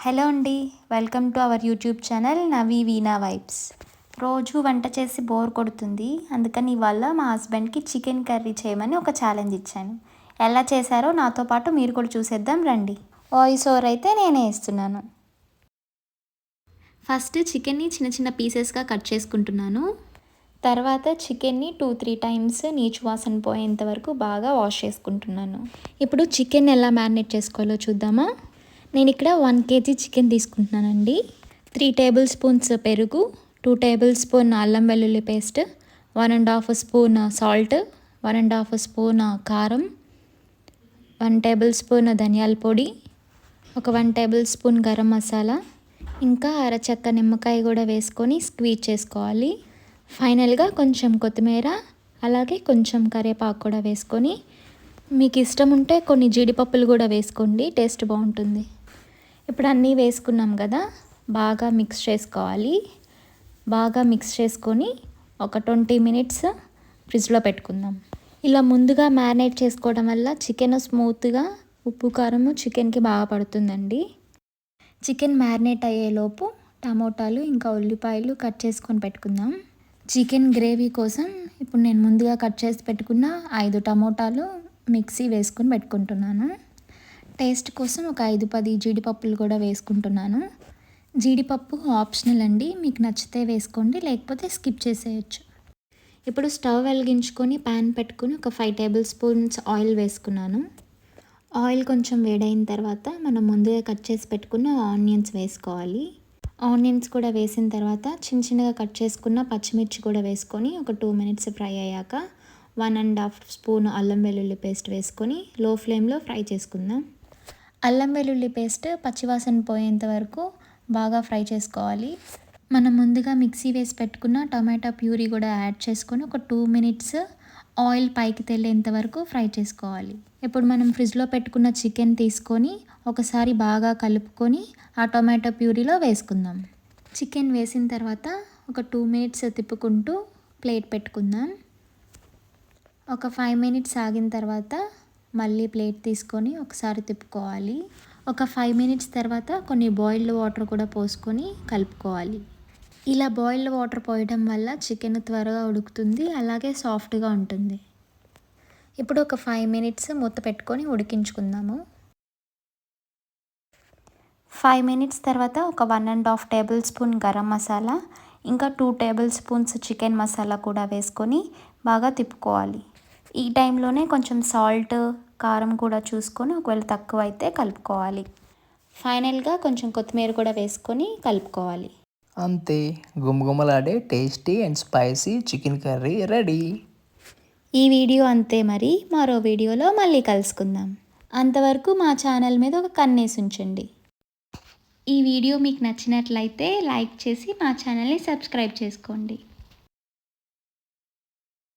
Hello అండి, welcome to our YouTube channel Navi Veena vibes. రోజు వంట చేసి బోర్ కొడుతుంది, అందుకని ఇవాళ మా హస్బెండ్కి చికెన్ కర్రీ చేయమని ఒక ఛాలెంజ్ ఇచ్చాను. ఎలా చేశారో నాతో పాటు మీరు కూడా చూసేద్దాం రండి. వాయిస్ ఓవర్ అయితే నేనే ఇస్తున్నాను. ఫస్ట్ చికెన్ని చిన్న చిన్న పీసెస్గా కట్ చేసుకుంటున్నాను. తర్వాత చికెన్ని 2-3 టైమ్స్ నీచు వాసన పోయేంత వరకు బాగా వాష్ చేసుకుంటున్నాను. ఇప్పుడు చికెన్ ఎలా మ్యారినేట్ చేసుకోవాలో చూద్దామా. నేను ఇక్కడ 1 kg చికెన్ తీసుకుంటున్నానండి. 3 టేబుల్ స్పూన్స్ పెరుగు, 2 టేబుల్ స్పూన్ అల్లం వెల్లుల్లి పేస్ట్, 1.5 స్పూన్ సాల్ట్, 1.5 స్పూన్ కారం, 1 టేబుల్ స్పూన్ ధనియాల పొడి, ఒక 1 టేబుల్ స్పూన్ గరం మసాలా, ఇంకా అరచక్క నిమ్మకాయ కూడా వేసుకొని స్క్వీజ్ చేసుకోవాలి. ఫైనల్గా కొంచెం కొత్తిమీర, అలాగే కొంచెం కరివేపాకు కూడా వేసుకొని, మీకు ఇష్టం ఉంటే కొన్ని జీడిపప్పులు కూడా వేసుకోండి, టేస్ట్ బాగుంటుంది. ఇప్పుడు అన్నీ వేసుకున్నాం కదా, బాగా మిక్స్ చేసుకోవాలి. బాగా మిక్స్ చేసుకొని ఒక 20 మినిట్స్ ఫ్రిడ్జ్లో పెట్టుకుందాం. ఇలా ముందుగా మ్యారినేట్ చేసుకోవడం వల్ల చికెన్ స్మూత్గా ఉప్పు కారము చికెన్కి బాగా పడుతుందండి. చికెన్ మ్యారినేట్ అయ్యేలోపు టమోటాలు ఇంకా ఉల్లిపాయలు కట్ చేసుకొని పెట్టుకుందాం. చికెన్ గ్రేవీ కోసం ఇప్పుడు నేను ముందుగా కట్ చేసి పెట్టుకున్న 5 టమోటాలు మిక్సీ వేసుకొని పెట్టుకుంటున్నాను. టేస్ట్ కోసం ఒక 5-10 జీడిపప్పులు కూడా వేసుకుంటున్నాను. జీడిపప్పు ఆప్షనల్ అండి, మీకు నచ్చితే వేసుకోండి, లేకపోతే స్కిప్ చేసేయచ్చు. ఇప్పుడు స్టవ్ వెలిగించుకొని ప్యాన్ పెట్టుకొని ఒక 5 టేబుల్ స్పూన్స్ ఆయిల్ వేసుకున్నాను. ఆయిల్ కొంచెం వేడైన తర్వాత మనం ముందుగా కట్ చేసి పెట్టుకున్న ఆనియన్స్ వేసుకోవాలి. ఆనియన్స్ కూడా వేసిన తర్వాత చిన్నగా కట్ చేసుకున్న పచ్చిమిర్చి కూడా వేసుకొని ఒక 2 మినిట్స్ ఫ్రై అయ్యాక 1.5 స్పూన్ అల్లం వెల్లుల్లి పేస్ట్ వేసుకొని లో ఫ్లేమ్లో ఫ్రై చేసుకుందాం. అల్లం వెల్లుల్లి పేస్ట్ పచ్చివాసన పోయేంత వరకు బాగా ఫ్రై చేసుకోవాలి. మనం ముందుగా మిక్సీ వేసి పెట్టుకున్న టమాటా ప్యూరీ కూడా యాడ్ చేసుకొని ఒక 2 మినిట్స్ ఆయిల్ పైకి తేలేంత వరకు ఫ్రై చేసుకోవాలి. ఇప్పుడు మనం ఫ్రిడ్జ్లో పెట్టుకున్న చికెన్ తీసుకొని ఒకసారి బాగా కలుపుకొని ఆ టమాటా ప్యూరీలో వేసుకుందాం. చికెన్ వేసిన తర్వాత ఒక 2 మినిట్స్ తిప్పుకుంటూ ప్లేట్ పెట్టుకుందాం. ఒక 5 మినిట్స్ ఆగిన తర్వాత మళ్ళీ ప్లేట్ తీసుకొని ఒకసారి తిప్పుకోవాలి. ఒక 5 మినిట్స్ తర్వాత కొన్ని బాయిల్డ్ వాటర్ కూడా పోసుకొని కలుపుకోవాలి. ఇలా బాయిల్డ్ వాటర్ పోయడం వల్ల చికెన్ త్వరగా ఉడుకుతుంది, అలాగే సాఫ్ట్గా ఉంటుంది. ఇప్పుడు ఒక 5 మినిట్స్ మూత పెట్టుకొని ఉడికించుకుందాము. 5 మినిట్స్ తర్వాత ఒక 1.5 టేబుల్ స్పూన్ గరం మసాలా, ఇంకా 2 టేబుల్ స్పూన్స్ చికెన్ మసాలా కూడా వేసుకొని బాగా తిప్పుకోవాలి. ఈ టైంలోనే కొంచెం సాల్ట్, కారం కూడా చూసుకొని ఒకవేళ తక్కువ అయితే కలుపుకోవాలి. ఫైనల్గా కొంచెం కొత్తిమీర కూడా వేసుకొని కలుపుకోవాలి. అంతే, గుమగుమలాడే tasty and spicy chicken curry ready. ఈ వీడియో అంతే, మరి మరో వీడియోలో మళ్ళీ కలుసుకుందాం. అంతవరకు మా ఛానల్ మీద ఒక కన్నేసి ఉంచండి. ఈ వీడియో మీకు నచ్చినట్లయితే లైక్ చేసి మా ఛానల్ని సబ్స్క్రైబ్ చేసుకోండి.